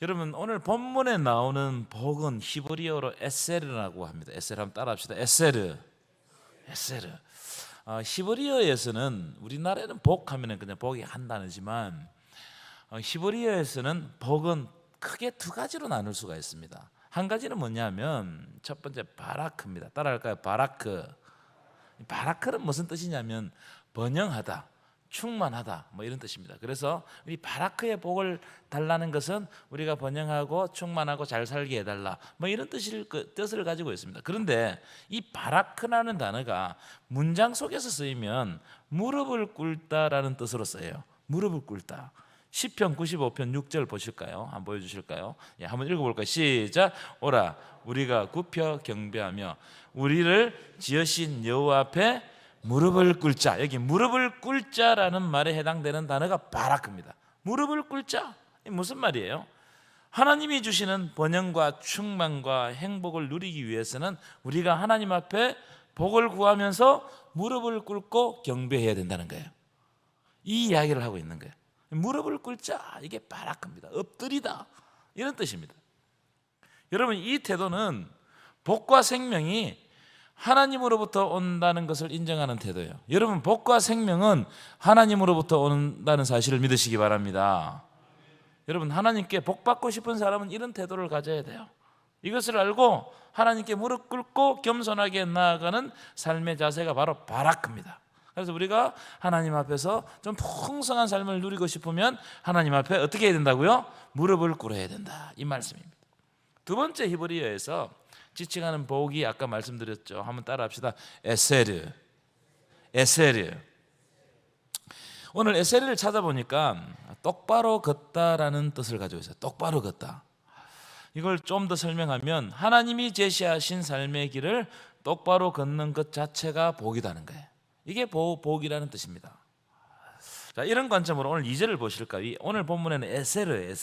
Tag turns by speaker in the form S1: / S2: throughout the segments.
S1: 여러분, 오늘 본문에 나오는 복은 히브리어로 에세르라고 합니다. 에세르 한번 따라합시다. 에세르. 히브리어에서는, 우리나라에는 복하면 그냥 복이 한 단어지만 히브리어에서는 복은 크게 두 가지로 나눌 수가 있습니다. 한 가지는 뭐냐면 첫 번째 바라크입니다. 따라할까요? 바라크. 바라크는 무슨 뜻이냐면 번영하다, 충만하다, 뭐 이런 뜻입니다. 그래서 이 바라크의 복을 달라는 것은 우리가 번영하고 충만하고 잘 살게 해달라, 뭐 이런 뜻을 가지고 있습니다. 그런데 이 바라크라는 단어가 문장 속에서 쓰이면 무릎을 꿇다라는 뜻으로 써요. 무릎을 꿇다. 시편 95편 6절 보실까요? 한번 보여주실까요? 예, 한번 읽어볼까요? 시작. 오라 우리가 굽혀 경배하며 우리를 지으신 여호와 앞에 무릎을 꿇자. 여기 무릎을 꿇자라는 말에 해당되는 단어가 바라크입니다. 무릎을 꿇자. 무슨 말이에요? 하나님이 주시는 번영과 충만과 행복을 누리기 위해서는 우리가 하나님 앞에 복을 구하면서 무릎을 꿇고 경배해야 된다는 거예요. 이 이야기를 하고 있는 거예요. 무릎을 꿇자, 이게 바라크입니다. 엎드리다, 이런 뜻입니다. 여러분, 이 태도는 복과 생명이 하나님으로부터 온다는 것을 인정하는 태도예요. 여러분, 복과 생명은 하나님으로부터 온다는 사실을 믿으시기 바랍니다. 여러분, 하나님께 복 받고 싶은 사람은 이런 태도를 가져야 돼요. 이것을 알고 하나님께 무릎 꿇고 겸손하게 나아가는 삶의 자세가 바로 바라크입니다. 그래서 우리가 하나님 앞에서 좀 풍성한 삶을 누리고 싶으면 하나님 앞에 어떻게 해야 된다고요? 무릎을 꿇어야 된다, 이 말씀입니다. 두 번째, 히브리어에서 지칭하는 복이 아까 말씀드렸죠. 한번 따라합시다. 에세르. 오늘 에세르를 찾아보니까 똑바로 걷다라는 뜻을 가지고 있어요. 똑바로 걷다. 이걸 좀 더 설명하면 하나님이 제시하신 삶의 길을 똑바로 걷는 것 자체가 복이라는 거예요. 이게 복이라는 뜻입니다. 자, 이런 관점으로 오늘 2절을 보실까요? 오늘 본문에는 에세르.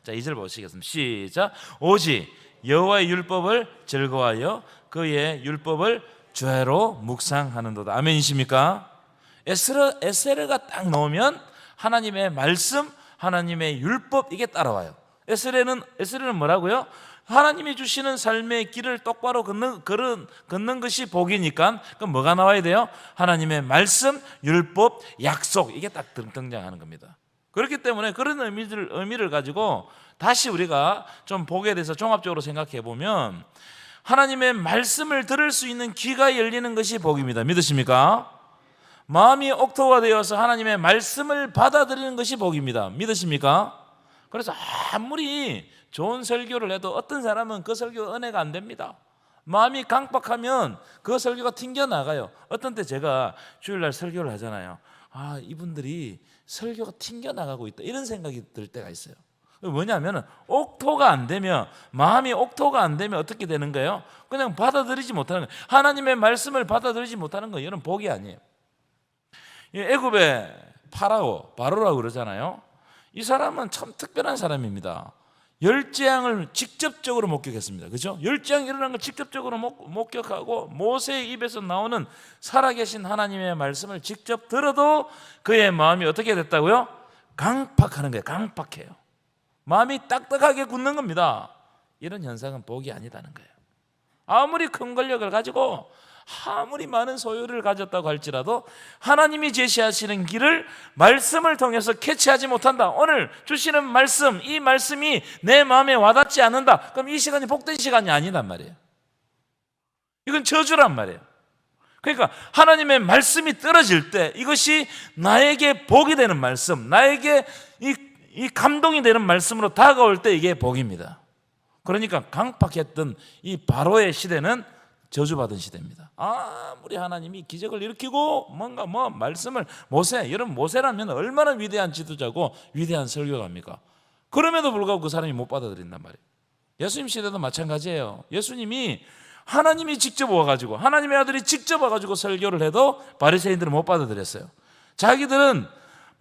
S1: 자, 2절 보시겠습니다. 시작. 오직 여호와의 율법을 즐거워하여 그의 율법을 죄로 묵상하는도다. 아멘이십니까? 에세르가 딱 나오면 하나님의 말씀, 하나님의 율법, 이게 따라와요. 에세르는 뭐라고요? 하나님이 주시는 삶의 길을 똑바로 걷는 것이 복이니까 그럼 뭐가 나와야 돼요? 하나님의 말씀, 율법, 약속, 이게 딱 등장하는 겁니다. 그렇기 때문에 그런 의미를 가지고 다시 우리가 좀 복에 대해서 종합적으로 생각해 보면 하나님의 말씀을 들을 수 있는 귀가 열리는 것이 복입니다. 믿으십니까? 마음이 옥토가 되어서 하나님의 말씀을 받아들이는 것이 복입니다. 믿으십니까? 그래서 아무리 좋은 설교를 해도 어떤 사람은 그 설교가 은혜가 안 됩니다. 마음이 강박하면 그 설교가 튕겨나가요. 어떤 때 제가 주일날 설교를 하잖아요. 아, 이분들이 설교가 튕겨나가고 있다, 이런 생각이 들 때가 있어요. 뭐냐면 옥토가 안 되면, 마음이 옥토가 안 되면 어떻게 되는 거예요? 그냥 받아들이지 못하는 거예요. 하나님의 말씀을 받아들이지 못하는 거예요. 이런 복이 아니에요. 애굽의 바로라고 그러잖아요. 이 사람은 참 특별한 사람입니다. 열재앙을 직접적으로 목격했습니다. 그렇죠? 열재앙이 일어난 걸 직접적으로 목격하고 모세의 입에서 나오는 살아계신 하나님의 말씀을 직접 들어도 그의 마음이 어떻게 됐다고요? 강팍하는 거예요. 강팍해요. 마음이 딱딱하게 굳는 겁니다. 이런 현상은 복이 아니다는 거예요. 아무리 큰 권력을 가지고 아무리 많은 소유를 가졌다고 할지라도 하나님이 제시하시는 길을 말씀을 통해서 캐치하지 못한다. 오늘 주시는 말씀, 이 말씀이 내 마음에 와닿지 않는다. 그럼 이 시간이 복된 시간이 아니란 말이에요. 이건 저주란 말이에요. 그러니까 하나님의 말씀이 떨어질 때 이것이 나에게 복이 되는 말씀, 나에게 이 감동이 되는 말씀으로 다가올 때 이게 복입니다. 그러니까 강팍했던 이 바로의 시대는 저주받은 시대입니다. 아무리 하나님이 기적을 일으키고 뭔가 말씀을 모세라면 얼마나 위대한 지도자고 위대한 설교가입니까? 그럼에도 불구하고 그 사람이 못 받아들인단 말이에요. 예수님 시대도 마찬가지예요. 예수님이 하나님이 직접 와가지고, 하나님의 아들이 직접 와가지고 설교를 해도 바리새인들은 못 받아들였어요. 자기들은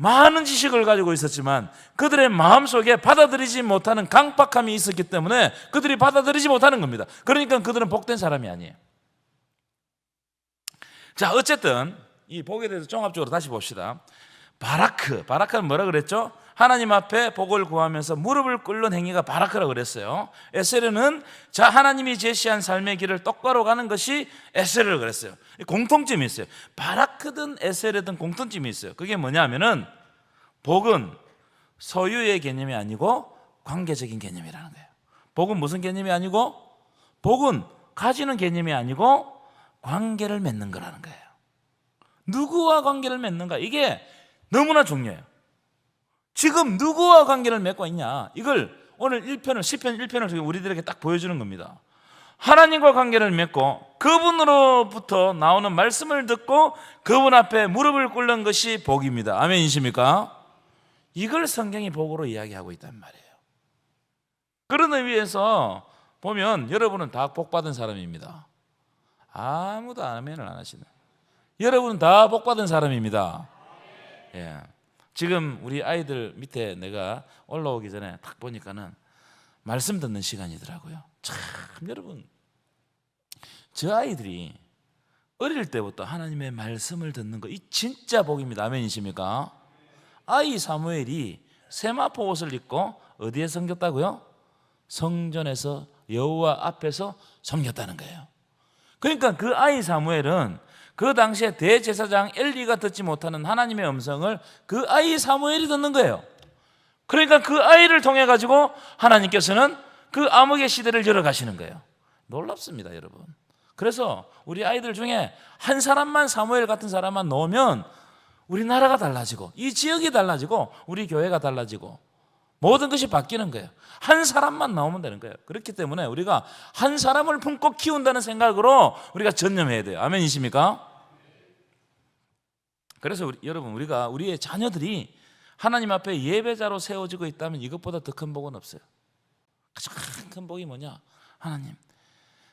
S1: 많은 지식을 가지고 있었지만 그들의 마음속에 받아들이지 못하는 강박함이 있었기 때문에 그들이 받아들이지 못하는 겁니다. 그러니까 그들은 복된 사람이 아니에요. 자, 어쨌든 이 복에 대해서 종합적으로 다시 봅시다. 바라크는 뭐라 그랬죠? 하나님 앞에 복을 구하면서 무릎을 꿇는 행위가 바라크라고 그랬어요. 에세르는 하나님이 제시한 삶의 길을 똑바로 가는 것이 에세르라고 그랬어요. 공통점이 있어요. 바라크든 에세르든 공통점이 있어요. 그게 뭐냐면은 복은 소유의 개념이 아니고 관계적인 개념이라는 거예요. 복은 무슨 개념이 아니고, 복은 가지는 개념이 아니고 관계를 맺는 거라는 거예요. 누구와 관계를 맺는가, 이게 너무나 중요해요. 지금 누구와 관계를 맺고 있냐, 이걸 오늘 1편을 시편 1편을 우리들에게 딱 보여주는 겁니다. 하나님과 관계를 맺고 그분으로부터 나오는 말씀을 듣고 그분 앞에 무릎을 꿇는 것이 복입니다. 아멘이십니까? 이걸 성경이 복으로 이야기하고 있단 말이에요. 그런 의미에서 보면 여러분은 다 복받은 사람입니다. 아무도 아멘을 안 하시네. 여러분은 다 복받은 사람입니다. 예. 지금 우리 아이들 밑에 내가 올라오기 전에 딱 보니까는 말씀 듣는 시간이더라고요. 참, 여러분, 저 아이들이 어릴 때부터 하나님의 말씀을 듣는 거, 이 진짜 복입니다. 아멘이십니까? 아이 사무엘이 세마포 옷을 입고 어디에 섬겼다고요? 성전에서 여호와 앞에서 섬겼다는 거예요. 그러니까 그 아이 사무엘은 그 당시에 대제사장 엘리가 듣지 못하는 하나님의 음성을 그 아이 사무엘이 듣는 거예요. 그러니까 그 아이를 통해 가지고 하나님께서는 그 암흑의 시대를 열어가시는 거예요. 놀랍습니다, 여러분. 그래서 우리 아이들 중에 한 사람만, 사무엘 같은 사람만 놓으면 우리나라가 달라지고 이 지역이 달라지고 우리 교회가 달라지고 모든 것이 바뀌는 거예요. 한 사람만 나오면 되는 거예요. 그렇기 때문에 우리가 한 사람을 품고 키운다는 생각으로 우리가 전념해야 돼요. 아멘이십니까? 그래서 여러분, 우리의 자녀들이 하나님 앞에 예배자로 세워지고 있다면 이것보다 더 큰 복은 없어요. 가장 큰 복이 뭐냐? 하나님,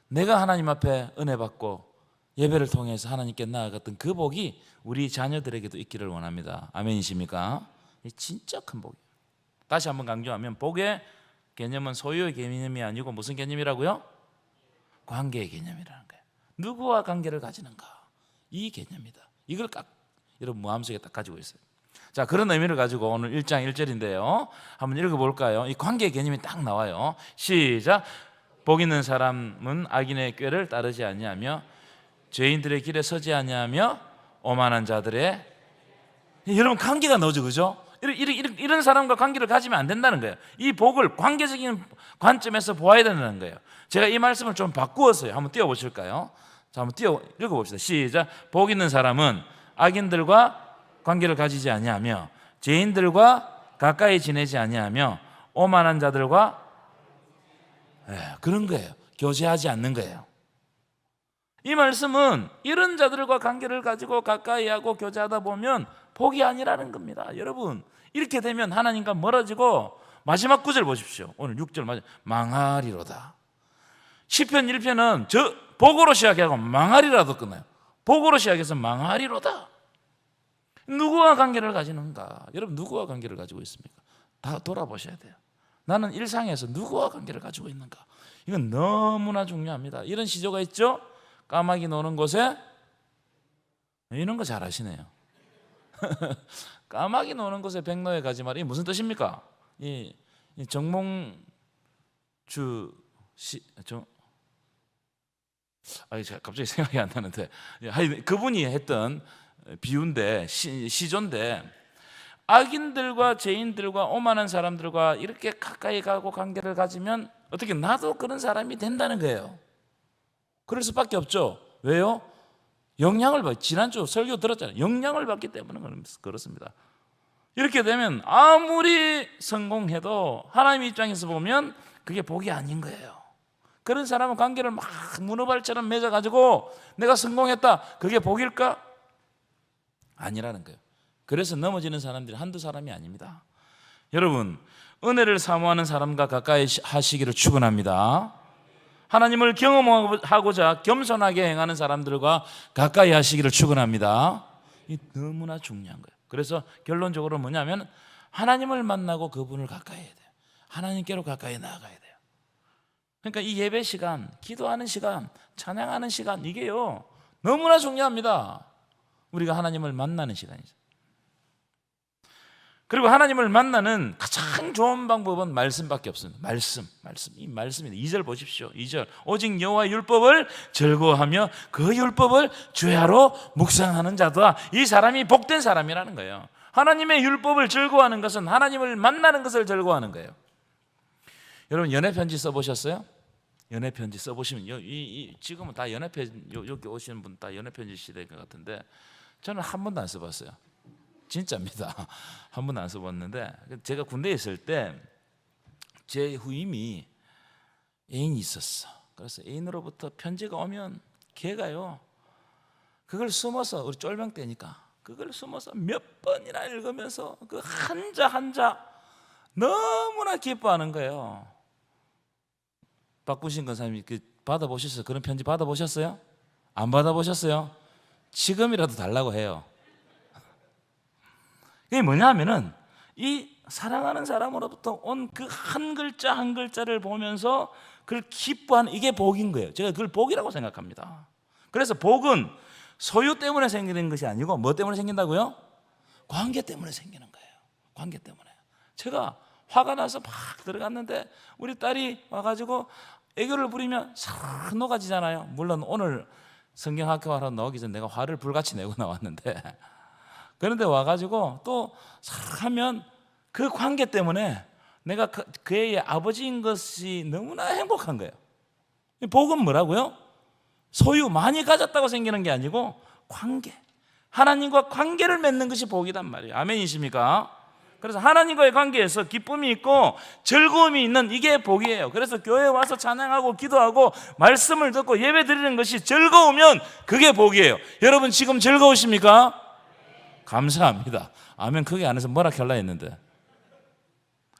S1: 내가 하나님 앞에 은혜 받고 예배를 통해서 하나님께 나아갔던 그 복이 우리 자녀들에게도 있기를 원합니다. 아멘이십니까? 이 진짜 큰 복이에요. 다시 한번 강조하면 복의 개념은 소유의 개념이 아니고 무슨 개념이라고요? 관계의 개념이라는 거예요. 누구와 관계를 가지는가, 이 개념이다. 이걸 여러분 마음속에 딱 가지고 있어요. 자, 그런 의미를 가지고 오늘 1장 1절인데요 한번 읽어볼까요? 이 관계의 개념이 딱 나와요. 시작. 복 있는 사람은 악인의 꾀를 따르지 아니하며 죄인들의 길에 서지 아니하며 오만한 자들의, 여러분 관계가 나오죠, 그죠? 이런 사람과 관계를 가지면 안 된다는 거예요. 이 복을 관계적인 관점에서 보아야 된다는 거예요. 제가 이 말씀을 좀 바꾸었어요. 한번 띄워보실까요? 자, 한번 읽어봅시다. 시작. 복 있는 사람은 악인들과 관계를 가지지 아니하며 죄인들과 가까이 지내지 아니하며 오만한 자들과 그런 거예요. 교제하지 않는 거예요. 이 말씀은 이런 자들과 관계를 가지고 가까이 하고 교제하다 보면 복이 아니라는 겁니다. 여러분, 이렇게 되면 하나님과 멀어지고 마지막 구절 보십시오. 오늘 6절 망하리로다. 시편 1편은 복으로 시작하고 망하리라도 끝나요. 복으로 시작해서 망하리로다. 누구와 관계를 가지는가? 여러분, 누구와 관계를 가지고 있습니까? 다 돌아보셔야 돼요. 나는 일상에서 누구와 관계를 가지고 있는가? 이건 너무나 중요합니다. 이런 시조가 있죠? 까마귀 노는 곳에, 이런 거 잘 아시네요. 까마귀 노는 곳에 백로에 가지 마라. 이게 무슨 뜻입니까? 이 정몽주 갑자기 생각이 안 나는데, 그분이 했던 비유인데, 시조인데, 악인들과 죄인들과 오만한 사람들과 이렇게 가까이 가고 관계를 가지면 어떻게 나도 그런 사람이 된다는 거예요. 그럴 수밖에 없죠. 왜요? 지난주 설교 들었잖아요. 영향을 받기 때문에 그렇습니다. 이렇게 되면 아무리 성공해도 하나님 입장에서 보면 그게 복이 아닌 거예요. 그런 사람은 관계를 막 문어발처럼 맺어가지고 내가 성공했다, 그게 복일까? 아니라는 거예요. 그래서 넘어지는 사람들이 한두 사람이 아닙니다. 여러분, 은혜를 사모하는 사람과 가까이 하시기를 축원합니다. 하나님을 경험하고자 겸손하게 행하는 사람들과 가까이 하시기를 축원합니다. 이 너무나 중요한 거예요. 그래서 결론적으로 뭐냐면 하나님을 만나고 그분을 가까이 해야 돼요. 하나님께로 가까이 나아가야 돼요. 그러니까 이 예배 시간, 기도하는 시간, 찬양하는 시간, 이게요 너무나 중요합니다. 우리가 하나님을 만나는 시간이죠. 그리고 하나님을 만나는 가장 좋은 방법은 말씀밖에 없습니다. 이 말씀입니다. 2절 보십시오. 2절 오직 여호와의 율법을 즐거워하며 그 율법을 주야로 묵상하는 자다. 이 사람이 복된 사람이라는 거예요. 하나님의 율법을 즐거워하는 것은 하나님을 만나는 것을 즐거워하는 거예요. 여러분 연애편지 써보셨어요? 연애편지 써보시면 지금은 다 연애편지, 여기 오시는 분 다 연애편지 시대인 것 같은데 저는 한 번도 안 써봤어요. 진짜입니다. 한 번도 안 써봤는데 제가 군대에 있을 때 제 후임이 애인이 있었어. 그래서 애인으로부터 편지가 오면 걔가요 그걸 숨어서, 우리 쫄병 때니까 그걸 숨어서 몇 번이나 읽으면서 그 한자 한자 너무나 기뻐하는 거예요. 박구신 권사님이 받아보셨어요? 그런 편지 받아보셨어요? 안 받아보셨어요? 지금이라도 달라고 해요. 이게 뭐냐 하면은 이 사랑하는 사람으로부터 온 그 한 글자 한 글자를 보면서 그걸 기뻐하는, 이게 복인 거예요. 제가 그걸 복이라고 생각합니다. 그래서 복은 소유 때문에 생기는 것이 아니고 뭐 때문에 생긴다고요? 관계 때문에 생기는 거예요. 관계 때문에. 제가 화가 나서 막 들어갔는데 우리 딸이 와가지고 애교를 부리면 싹 녹아지잖아요. 물론 오늘 성경학교 하러 나오기 전에 내가 화를 불같이 내고 나왔는데 그런데 와가지고 또 싹 하면 그 관계 때문에 내가 그 애의 아버지인 것이 너무나 행복한 거예요. 복은 뭐라고요? 소유 많이 가졌다고 생기는 게 아니고 관계, 하나님과 관계를 맺는 것이 복이란 말이에요. 아멘이십니까? 그래서 하나님과의 관계에서 기쁨이 있고 즐거움이 있는 이게 복이에요. 그래서 교회에 와서 찬양하고 기도하고 말씀을 듣고 예배 드리는 것이 즐거우면 그게 복이에요. 여러분 지금 즐거우십니까? 감사합니다. 아멘. 그게 안에서 뭐라 켤라 했는데.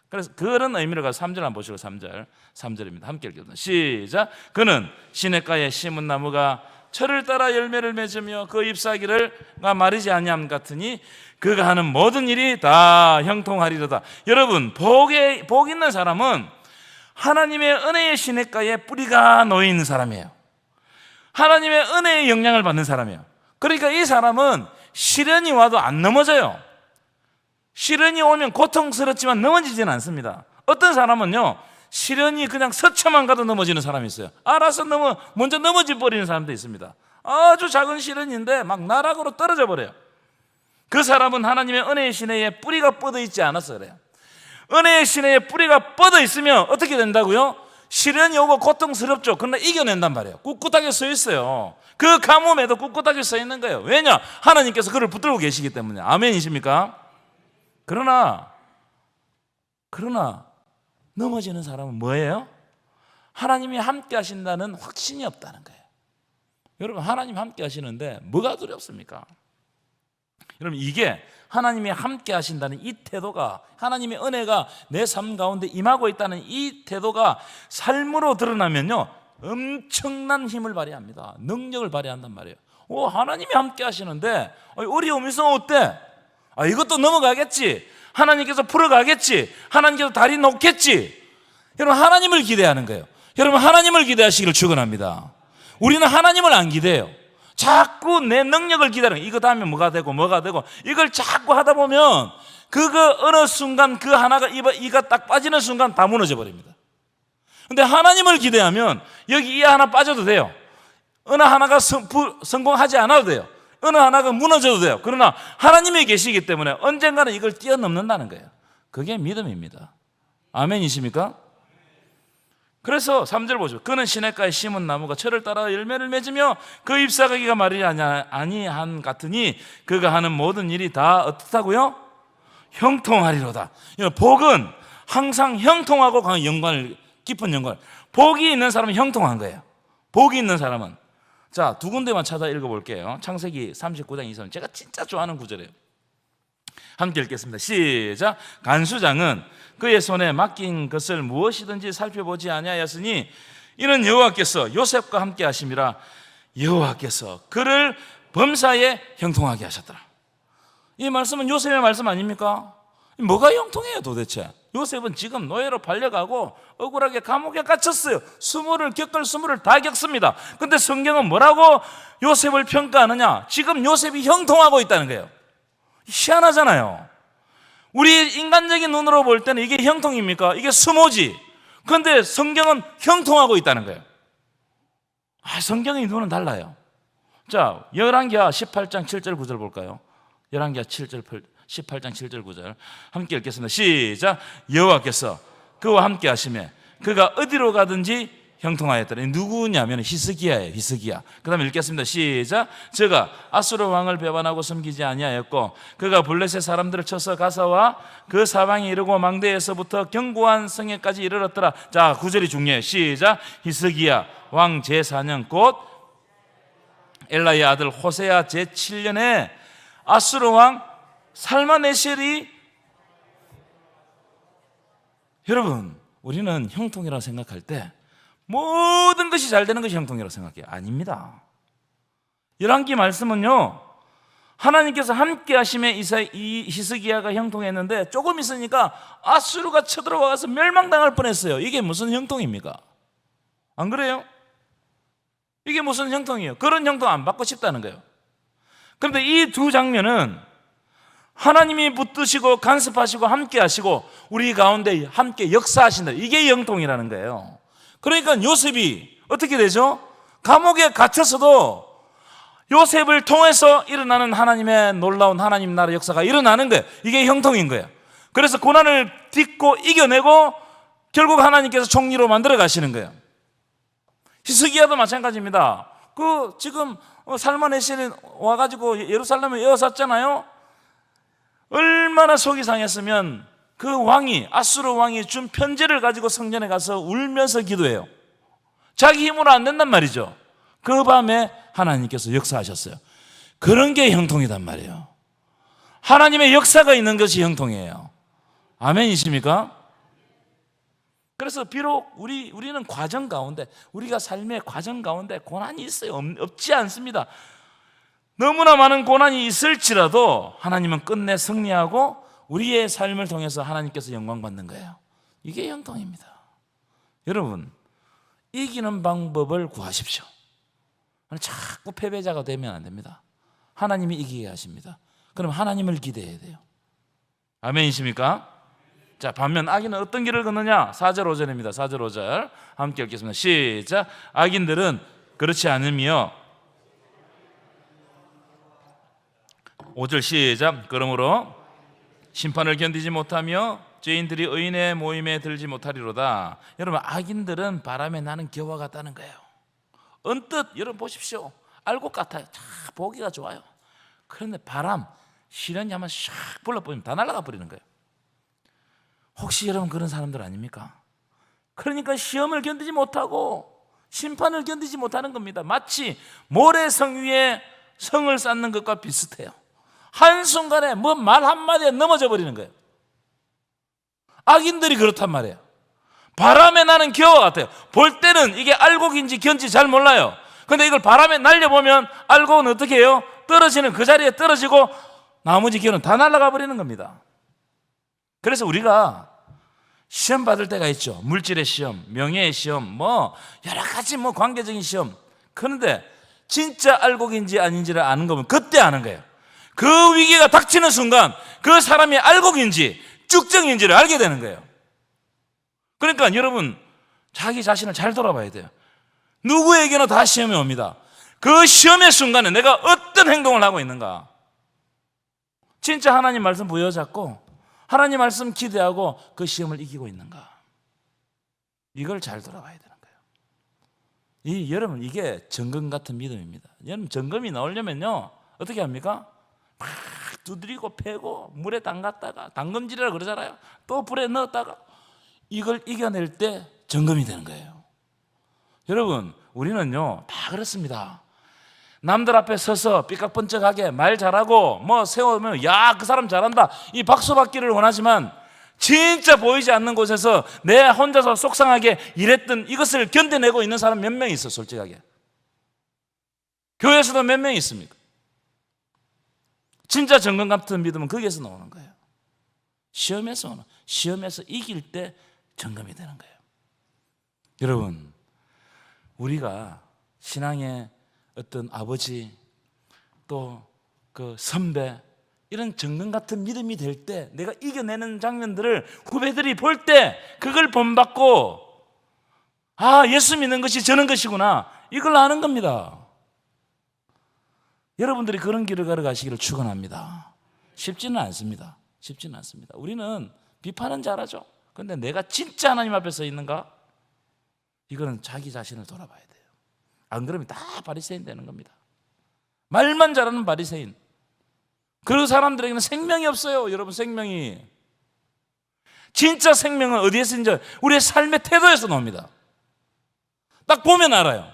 S1: 그래서 그런 의미를 가지고 3절 한번 보시고 3절입니다. 함께 읽겠습니다. 시작. 그는 시냇가에 심은 나무가 철을 따라 열매를 맺으며 그 잎사귀를 마르지 아니함 같으니 그가 하는 모든 일이 다 형통하리로다. 여러분 복 있는 사람은 하나님의 은혜의 시냇가에 뿌리가 놓인 사람이에요. 하나님의 은혜의 영향을 받는 사람이에요. 그러니까 이 사람은 시련이 와도 안 넘어져요. 시련이 오면 고통스럽지만 넘어지지는 않습니다. 어떤 사람은요 시련이 그냥 서쳐만 가도 넘어지는 사람이 있어요. 알아서 먼저 넘어져 버리는 사람도 있습니다. 아주 작은 시련인데 막 나락으로 떨어져 버려요. 그 사람은 하나님의 은혜의 시내에 뿌리가 뻗어 있지 않아서 그래요. 은혜의 시내에 뿌리가 뻗어 있으면 어떻게 된다고요? 시련이 오고 고통스럽죠. 그러나 이겨낸단 말이에요. 꿋꿋하게 서 있어요. 그 가뭄에도 꿋꿋하게 서 있는 거예요. 왜냐? 하나님께서 그를 붙들고 계시기 때문에. 아멘이십니까? 그러나 넘어지는 사람은 뭐예요? 하나님이 함께 하신다는 확신이 없다는 거예요. 여러분 하나님 함께 하시는데 뭐가 두렵습니까? 여러분 이게 하나님이 함께 하신다는 이 태도가, 하나님의 은혜가 내 삶 가운데 임하고 있다는 이 태도가 삶으로 드러나면요 엄청난 힘을 발휘합니다. 능력을 발휘한단 말이에요. 하나님이 함께 하시는데 어려움이 있으면 어때? 이것도 넘어가겠지. 하나님께서 풀어가겠지. 하나님께서 다리 놓겠지. 여러분 하나님을 기대하는 거예요. 여러분 하나님을 기대하시기를 축원합니다. 우리는 하나님을 안 기대해요. 자꾸 내 능력을 기다려. 이거 하면 뭐가 되고 이걸 자꾸 하다 보면 그거 어느 순간 그 하나가 이가 딱 빠지는 순간 다 무너져 버립니다. 근데 하나님을 기대하면 여기 이 하나 빠져도 돼요. 어느 하나가 성공하지 않아도 돼요. 어느 하나가 무너져도 돼요. 그러나 하나님이 계시기 때문에 언젠가는 이걸 뛰어넘는다는 거예요. 그게 믿음입니다. 아멘이십니까? 그래서 3절 보죠. 그는 시냇가에 심은 나무가 철을 따라 열매를 맺으며 그 잎사귀가 마르지 아니한 같으니 그가 하는 모든 일이 다 어떻다고요? 형통하리로다. 복은 항상 형통하고 깊은 연관. 복이 있는 사람은 형통한 거예요. 복이 있는 사람은. 자, 두 군데만 찾아 읽어볼게요. 창세기 39장 2절. 제가 진짜 좋아하는 구절이에요. 함께 읽겠습니다. 시작. 간수장은 그의 손에 맡긴 것을 무엇이든지 살펴보지 아니하였으니 이는 여호와께서 요셉과 함께 하심이라 여호와께서 그를 범사에 형통하게 하셨더라. 이 말씀은 요셉의 말씀 아닙니까? 뭐가 형통해요 도대체? 요셉은 지금 노예로 팔려가고 억울하게 감옥에 갇혔어요. 겪을 수모를 다 겪습니다. 근데 성경은 뭐라고 요셉을 평가하느냐? 지금 요셉이 형통하고 있다는 거예요. 희한하잖아요. 우리 인간적인 눈으로 볼 때는 이게 형통입니까? 이게 수모지. 그런데 성경은 형통하고 있다는 거예요. 성경의 눈은 달라요. 자, 열왕기하 18장 7절 9절 볼까요? 열왕기하 18장 7절 9절 함께 읽겠습니다. 시작. 여호와께서 그와 함께 하시매 그가 어디로 가든지 형통하였더니, 누구냐면 히스기야예요. 히스기야. 그 다음에 읽겠습니다. 시작. 저가 아수르 왕을 배반하고 섬기지 아니하였고 그가 블레셋 사람들을 쳐서 가사와 그 사방에 이르고 망대에서부터 견고한 성에까지 이르렀더라. 자, 9절이 중요해요. 시작. 히스기야 왕 제4년 곧 엘라의 아들 호세아 제7년에 아수르 왕 살마네셀이, 여러분, 우리는 형통이라고 생각할 때 모든 것이 잘 되는 것이 형통이라고 생각해요. 아닙니다. 열왕기 말씀은요, 하나님께서 함께 하심에 이 히스기야가 형통했는데 조금 있으니까 아수르가 쳐들어와서 멸망당할 뻔했어요. 이게 무슨 형통입니까? 안 그래요? 이게 무슨 형통이에요? 그런 형통 안 받고 싶다는 거예요. 그런데 이 두 장면은 하나님이 붙드시고 간섭하시고 함께 하시고 우리 가운데 함께 역사하신다. 이게 형통이라는 거예요. 그러니까 요셉이 어떻게 되죠? 감옥에 갇혀서도 요셉을 통해서 일어나는 하나님의 놀라운 하나님 나라 역사가 일어나는 거예요. 이게 형통인 거예요. 그래서 고난을 딛고 이겨내고 결국 하나님께서 총리로 만들어 가시는 거예요. 히스기야도 마찬가지입니다. 지금 살마네셀이 와가지고 예루살렘에 에워쌌잖아요. 얼마나 속이 상했으면 그 왕이, 아수르 왕이 준 편지를 가지고 성전에 가서 울면서 기도해요. 자기 힘으로 안 된단 말이죠. 그 밤에 하나님께서 역사하셨어요. 그런 게 형통이단 말이에요. 하나님의 역사가 있는 것이 형통이에요. 아멘이십니까? 그래서 비록 우리는 과정 가운데, 우리가 삶의 과정 가운데 고난이 있어요. 없지 않습니다. 너무나 많은 고난이 있을지라도 하나님은 끝내 승리하고 우리의 삶을 통해서 하나님께서 영광 받는 거예요. 이게 형통입니다. 여러분, 이기는 방법을 구하십시오. 자꾸 패배자가 되면 안 됩니다. 하나님이 이기게 하십니다. 그럼 하나님을 기대해야 돼요. 아멘이십니까? 자, 반면 악인은 어떤 길을 걷느냐? 4절 5절입니다. 4절 5절 함께 읽겠습니다. 시작. 악인들은 그렇지 않으며, 5절 시작. 그러므로 심판을 견디지 못하며 죄인들이 의인의 모임에 들지 못하리로다. 여러분, 악인들은 바람에 나는 겨와 같다는 거예요. 언뜻 여러분 보십시오. 알곡 같아요. 다 보기가 좋아요. 그런데 바람, 시련이 한번 샥 불러보면 다 날아가 버리는 거예요. 혹시 여러분 그런 사람들 아닙니까? 그러니까 시험을 견디지 못하고 심판을 견디지 못하는 겁니다. 마치 모래성 위에 성을 쌓는 것과 비슷해요. 한순간에 뭐 말 한마디에 넘어져 버리는 거예요. 악인들이 그렇단 말이에요. 바람에 나는 겨와 같아요. 볼 때는 이게 알곡인지 견지 잘 몰라요. 근데 이걸 바람에 날려보면 알곡은 어떻게 해요? 떨어지는 그 자리에 떨어지고 나머지 겨는 다 날아가 버리는 겁니다. 그래서 우리가 시험 받을 때가 있죠. 물질의 시험, 명예의 시험, 여러 가지 관계적인 시험. 그런데 진짜 알곡인지 아닌지를 아는 거면 그때 아는 거예요. 그 위기가 닥치는 순간 그 사람이 알곡인지 쭉정인지를 알게 되는 거예요. 그러니까 여러분, 자기 자신을 잘 돌아봐야 돼요. 누구에게나 다 시험이 옵니다. 그 시험의 순간에 내가 어떤 행동을 하고 있는가? 진짜 하나님 말씀 부여잡고 하나님 말씀 기대하고 그 시험을 이기고 있는가? 이걸 잘 돌아봐야 되는 거예요. 여러분, 이게 점검 같은 믿음입니다. 여러분, 점검이 나오려면요 어떻게 합니까? 막 두드리고 패고 물에 담갔다가, 담금질이라 그러잖아요. 또 불에 넣었다가 이걸 이겨낼 때 점검이 되는 거예요. 여러분, 우리는요 다 그렇습니다. 남들 앞에 서서 삐깍번쩍하게 말 잘하고 세우면 야, 그 사람 잘한다, 이 박수 받기를 원하지만 진짜 보이지 않는 곳에서 내 혼자서 속상하게 일했던 이것을 견뎌내고 있는 사람 몇 명 있어? 솔직하게 교회에서도 몇 명 있습니까? 진짜 정금 같은 믿음은 거기에서 나오는 거예요. 시험에서 이길 때 점검이 되는 거예요. 여러분, 우리가 신앙의 어떤 아버지, 또 그 선배, 이런 정금 같은 믿음이 될 때, 내가 이겨내는 장면들을 후배들이 볼 때 그걸 본받고 예수 믿는 것이 저런 것이구나, 이걸 아는 겁니다. 여러분들이 그런 길을 걸어가시기를 축원합니다. 쉽지는 않습니다. 쉽지는 않습니다. 우리는 비판은 잘하죠. 그런데 내가 진짜 하나님 앞에 서 있는가? 이거는 자기 자신을 돌아봐야 돼요. 안 그러면 다 바리새인 되는 겁니다. 말만 잘하는 바리새인. 그 사람들에게는 생명이 없어요. 여러분, 생명이. 진짜 생명은 어디에서 이제 우리의 삶의 태도에서 나옵니다. 딱 보면 알아요.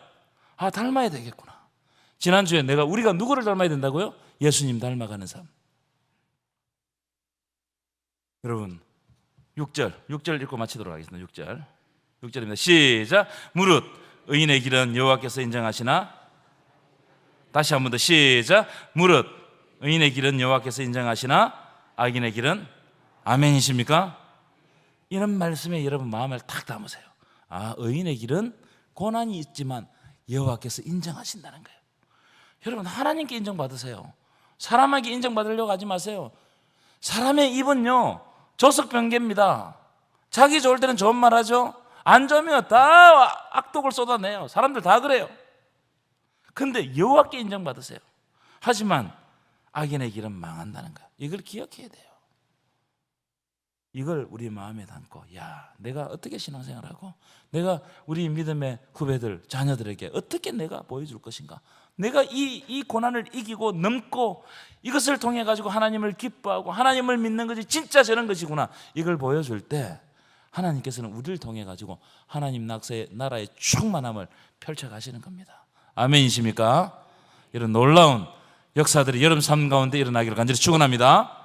S1: 닮아야 되겠구나. 지난주에 우리가 누구를 닮아야 된다고요? 예수님 닮아가는 삶. 여러분, 6절 읽고 마치도록 하겠습니다. 6절입니다. 시작. 무릇 의인의 길은 여호와께서 인정하시나. 다시 한 번 더 시작. 무릇 의인의 길은 여호와께서 인정하시나 악인의 길은. 아멘이십니까? 이런 말씀에 여러분 마음을 탁 담으세요. 의인의 길은 고난이 있지만 여호와께서 인정하신다는 거예요. 여러분, 하나님께 인정받으세요. 사람에게 인정받으려고 하지 마세요. 사람의 입은요, 조석변개입니다. 자기 좋을 때는 좋은 말 하죠. 안 좋으면 다 악독을 쏟아내요. 사람들 다 그래요. 근데 여호와께 인정받으세요. 하지만 악인의 길은 망한다는 거예요. 이걸 기억해야 돼요. 이걸 우리 마음에 담고, 내가 어떻게 신앙생활하고 내가 우리 믿음의 후배들, 자녀들에게 어떻게 내가 보여줄 것인가. 내가 이 고난을 이기고 넘고 이것을 통해 가지고 하나님을 기뻐하고 하나님을 믿는 것이 진짜 저런 것이구나, 이걸 보여줄 때 하나님께서는 우리를 통해 가지고 하나님 나라의 충만함을 펼쳐 가시는 겁니다. 아멘이십니까? 이런 놀라운 역사들이 여러분 삶 가운데 일어나기를 간절히 축원합니다.